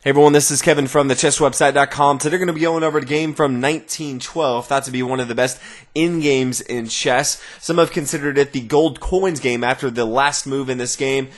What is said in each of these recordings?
Hey everyone, this is Kevin from thechesswebsite.com. Today we're going to be going over a game from 1912, thought to be one of the best in-games in chess. Some have considered it the gold coins game after the last move in this game.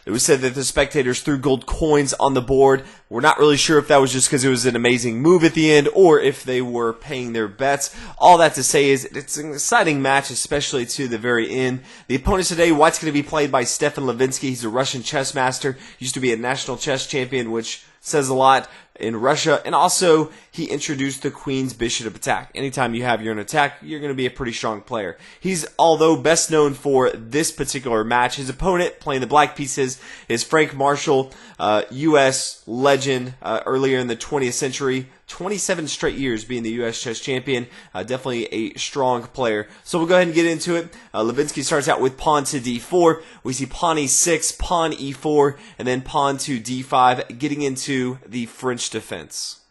It was said that the spectators threw gold coins on the board. We're not really sure if that was just because it was an amazing move at the end or if they were paying their bets. All that to say is it's an exciting match, especially to the very end. The opponents today, White's going to be played by Stefan Levitsky. He's a Russian chess master. Used to be a national chess champion, which says a lot in Russia, and also he introduced the queen's bishop attack. Anytime you have your own attack, you're going to be a pretty strong player. He's, although best known for this particular match, his opponent playing the black pieces is Frank Marshall, U.S. legend earlier in the 20th century. 27 straight years being the U.S. chess champion. Definitely a strong player. So we'll go ahead and get into it. Levitsky starts out with pawn to d4. We see pawn e6, pawn e4, and then pawn to d5, getting into the French defense.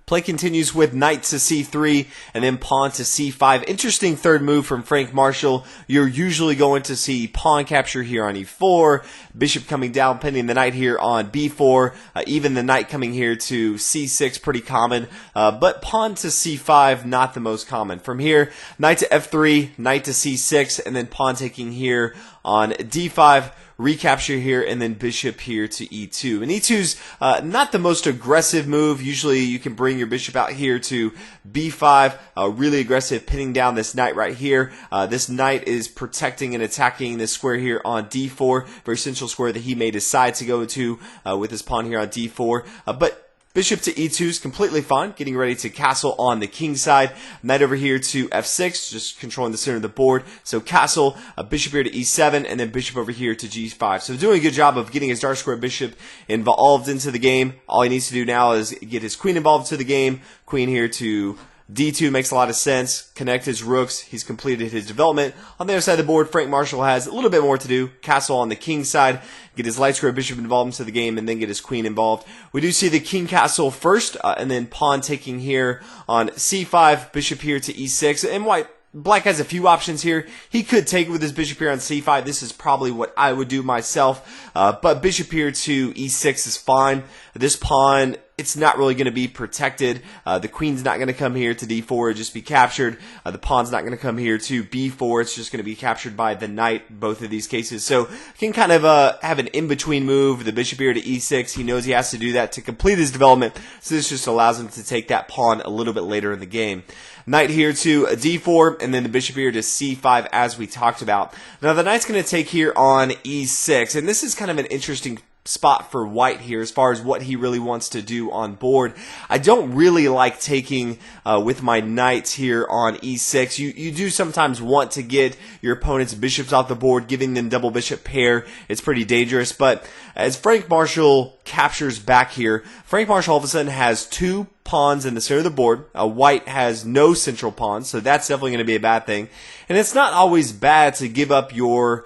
Play continues with knight to c3 and then pawn to c5. Interesting third move from Frank Marshall. You're usually going to see pawn capture here on e4, bishop coming down, pinning the knight here on b4, even the knight coming here to c6, pretty common, but pawn to c5, not the most common. From here, knight to f3, knight to c6, and then pawn taking here on d5, recapture here, and then bishop here to e2. And e2's not the most aggressive move. Usually you can bring your bishop out here to b5, really aggressive, pinning down this knight right here. This knight is protecting and attacking this square here on d4, very central square that he may decide to go to with his pawn here on d4. But bishop to e2 is completely fine, getting ready to castle on the king side. Knight over here to f6, just controlling the center of the board. So castle, bishop here to e7, and then bishop over here to g5. So doing a good job of getting his dark square bishop involved into the game. All he needs to do now is get his queen involved into the game. Queen here to d2 makes a lot of sense. Connect his rooks. He's completed his development. On the other side of the board, Frank Marshall has a little bit more to do. Castle on the king side. Get his light square bishop involved into the game and then get his queen involved. We do see the king castle first and then pawn taking here on c5. Bishop here to e6. And Black has a few options here. He could take it with his bishop here on c5. This is probably what I would do myself. But bishop here to e6 is fine. This pawn, it's not really going to be protected. The queen's not going to come here to d4 and just be captured. The pawn's not going to come here to b4. It's just going to be captured by the knight, both of these cases. So he can kind of have an in-between move. The bishop here to e6. He knows he has to do that to complete his development. So this just allows him to take that pawn a little bit later in the game. Knight here to d4, and then the bishop here to c5, as we talked about. Now the knight's going to take here on e6, and this is kind of an interesting spot for White here as far as what he really wants to do on board. I don't really like taking with my knight here on e6. You do sometimes want to get your opponent's bishops off the board, giving them double bishop pair. It's pretty dangerous, but as Frank Marshall captures back here, Frank Marshall all of a sudden has two pawns in the center of the board. White has no central pawns, so that's definitely going to be a bad thing. And it's not always bad to give up your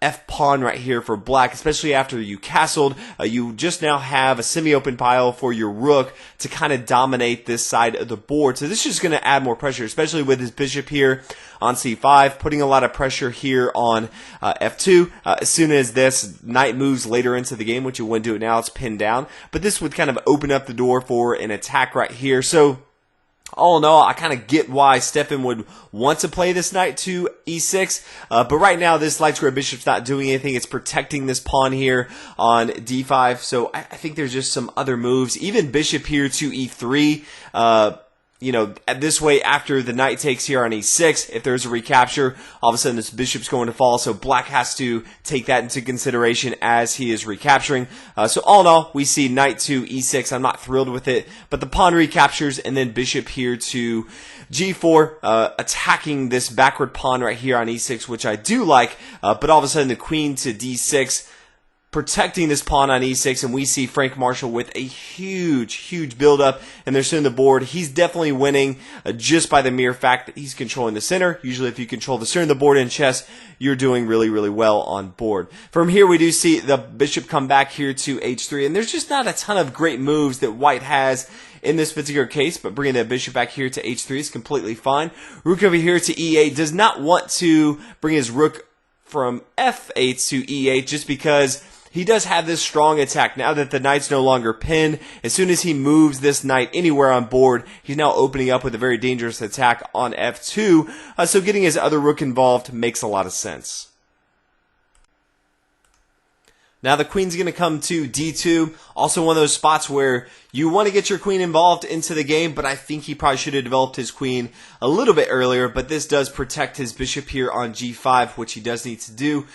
f-pawn right here for black, especially after you castled. You just now have a semi-open pile for your rook to kind of dominate this side of the board. So this is just going to add more pressure, especially with his bishop here on c5, putting a lot of pressure here on f2. As soon as this knight moves later into the game, which it wouldn't do it now, it's pinned down. But this would kind of open up the door for an attack right here. So all in all, I kind of get why Stefan would want to play this knight to e6, but right now this light square bishop's not doing anything. It's protecting this pawn here on d5, so I think there's just some other moves. Even bishop here to e3, you know, this way after the knight takes here on e6, if there's a recapture, all of a sudden this bishop's going to fall, so black has to take that into consideration as he is recapturing. So all in all, we see knight to e6. I'm not thrilled with it, but the pawn recaptures, and then bishop here to g4, attacking this backward pawn right here on e6, which I do like, but all of a sudden the queen to d6, protecting this pawn on e6, and we see Frank Marshall with a huge build-up, and they're soon the board. He's definitely winning just by the mere fact that he's controlling the center. Usually if you control the center of the board in chess, you're doing really well on board. From here, we do see the bishop come back here to h3, and there's just not a ton of great moves that White has in this particular case, but bringing that bishop back here to h3 is completely fine. Rook over here to e8, does not want to bring his rook from f8 to e8 just because he does have this strong attack. Now that the knight's no longer pinned, as soon as he moves this knight anywhere on board, he's now opening up with a very dangerous attack on f2. So getting his other rook involved makes a lot of sense. Now the queen's going to come to d2, also one of those spots where you want to get your queen involved into the game, but I think he probably should have developed his queen a little bit earlier, but this does protect his bishop here on g5, which he does need to do.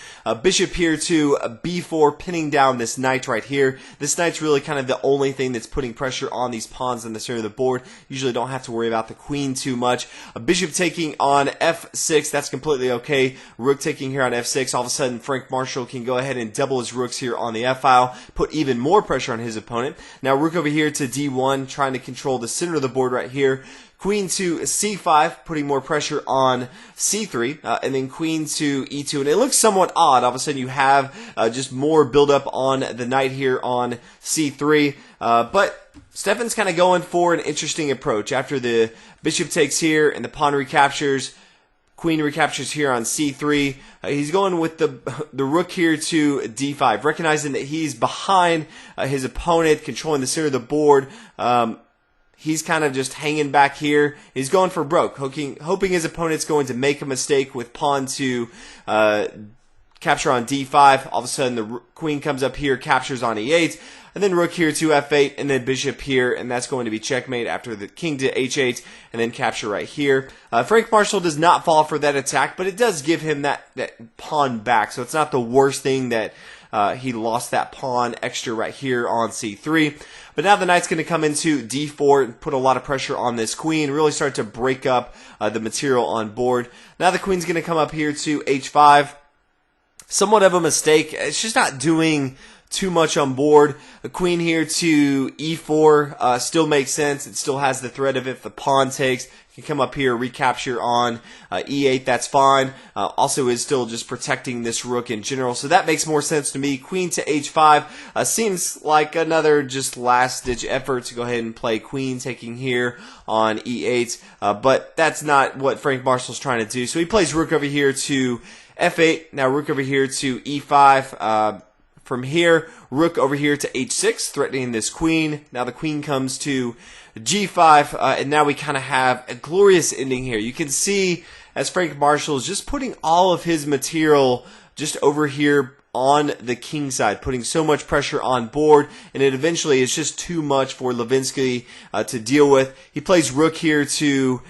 Bishop here to b4, pinning down this knight right here. This knight's really kind of the only thing that's putting pressure on these pawns in the center of the board. Usually don't have to worry about the queen too much. A bishop taking on f6, that's completely okay. Rook taking here on f6, all of a sudden Frank Marshall can go ahead and double his rooks here on the f-file, put even more pressure on his opponent. Now rook over here to d1, trying to control the center of the board right here. Queen to c5, putting more pressure on c3, and then queen to e2. And it looks somewhat odd. All of a sudden you have just more buildup on the knight here on c3. But Stefan's kind of going for an interesting approach. After the bishop takes here and the pawn recaptures, queen recaptures here on c3. He's going with the rook here to d5, recognizing that he's behind his opponent, controlling the center of the board. He's kind of just hanging back here. He's going for broke, hoping his opponent's going to make a mistake with pawn to capture on d5. All of a sudden, the queen comes up here, captures on e8, and then rook here to f8, and then bishop here, and that's going to be checkmate after the king to h8, and then capture right here. Frank Marshall does not fall for that attack, but it does give him that pawn back, so it's not the worst thing that he lost that pawn extra right here on c3. But now the knight's going to come into d4 and put a lot of pressure on this queen, really start to break up the material on board. Now the queen's going to come up here to h5. Somewhat of a mistake. It's just not doing too much on board. The queen here to e4 still makes sense. It still has the threat of if the pawn takes. You can come up here, recapture on e8, that's fine. Also is still just protecting this rook in general, so that makes more sense to me. Queen to h5 seems like another just last-ditch effort to go ahead and play queen taking here on e8, but that's not what Frank Marshall's trying to do. So he plays rook over here to f8, now rook over here to e5. From here, rook over here to h6, threatening this queen. Now the queen comes to g5, and now we kind of have a glorious ending here. You can see as Frank Marshall is just putting all of his material just over here on the king side, putting so much pressure on board, and it eventually is just too much for Levitsky to deal with. He plays rook here to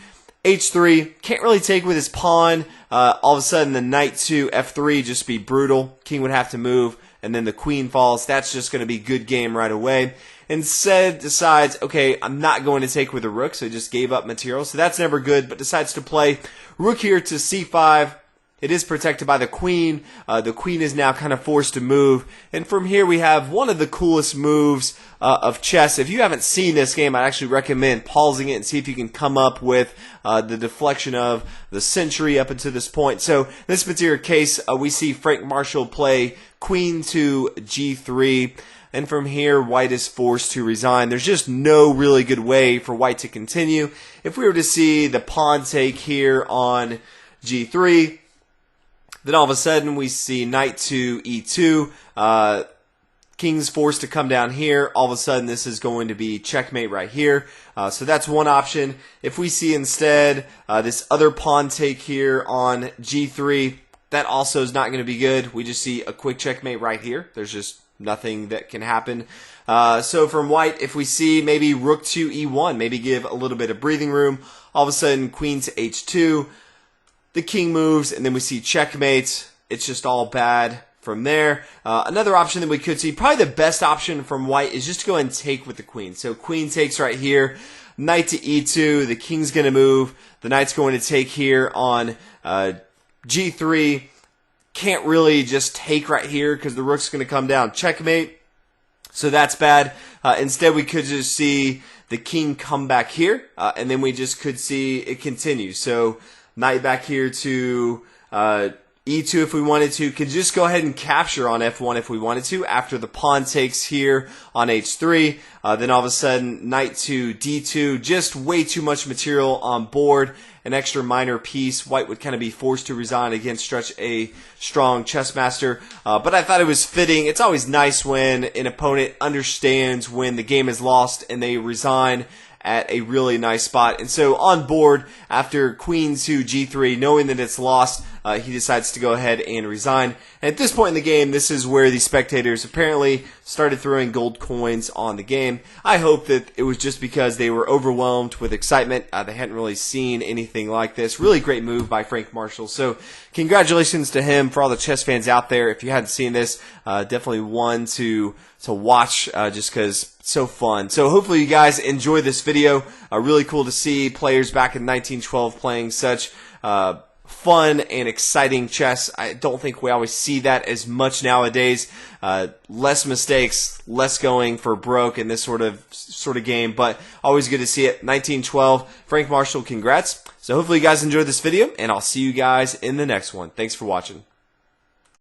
h3, can't really take with his pawn. All of a sudden the knight to f3 just be brutal. King would have to move, and then the queen falls. That's just going to be good game right away. Instead decides, okay, I'm not going to take with a rook, so he just gave up material. So that's never good, but decides to play rook here to c5. It is protected by the queen. The queen is now kind of forced to move. And from here we have one of the coolest moves of chess. If you haven't seen this game, I'd actually recommend pausing it and see if you can come up with the deflection of the century up until this point. So in this particular case, we see Frank Marshall play queen to g3. And from here, white is forced to resign. There's just no really good way for white to continue. If we were to see the pawn take here on g3, then all of a sudden we see knight to e2. King's forced to come down here. All of a sudden this is going to be checkmate right here. So that's one option. If we see instead this other pawn take here on g3, that also is not going to be good. We just see a quick checkmate right here. There's just nothing that can happen. So from white, if we see maybe rook to e1, maybe give a little bit of breathing room. All of a sudden queen to h2. The king moves, and then we see checkmate. It's just all bad from there. Another option that we could see, probably the best option from white, is just to go and take with the queen. So queen takes right here, knight to e2, the king's going to move, the knight's going to take here on g3. Can't really just take right here because the rook's going to come down. Checkmate. So that's bad. Instead, we could just see the king come back here, and then we just could see it continue. So knight back here to E2 if we wanted to, could just go ahead and capture on F1 if we wanted to after the pawn takes here on H3. Then all of a sudden, knight to D2, just way too much material on board, an extra minor piece. White would kind of be forced to resign against such a strong chess master. But I thought it was fitting. It's always nice when an opponent understands when the game is lost and they resign at a really nice spot. And so on board, after queen to G3, knowing that it's lost, he decides to go ahead and resign. And at this point in the game, this is where the spectators apparently started throwing gold coins on the game. I hope that it was just because they were overwhelmed with excitement. They hadn't really seen anything like this. Really great move by Frank Marshall. So congratulations to him. For all the chess fans out there, if you hadn't seen this, definitely one to watch just because it's so fun. So hopefully you guys enjoy this video. Really cool to see players back in 1912 playing such fun and exciting chess. I don't think we always see that as much nowadays. Less mistakes, less going for broke in this sort of game, but always good to see it. 1912, Frank Marshall, congrats. So hopefully you guys enjoyed this video, and I'll see you guys in the next one. Thanks for watching.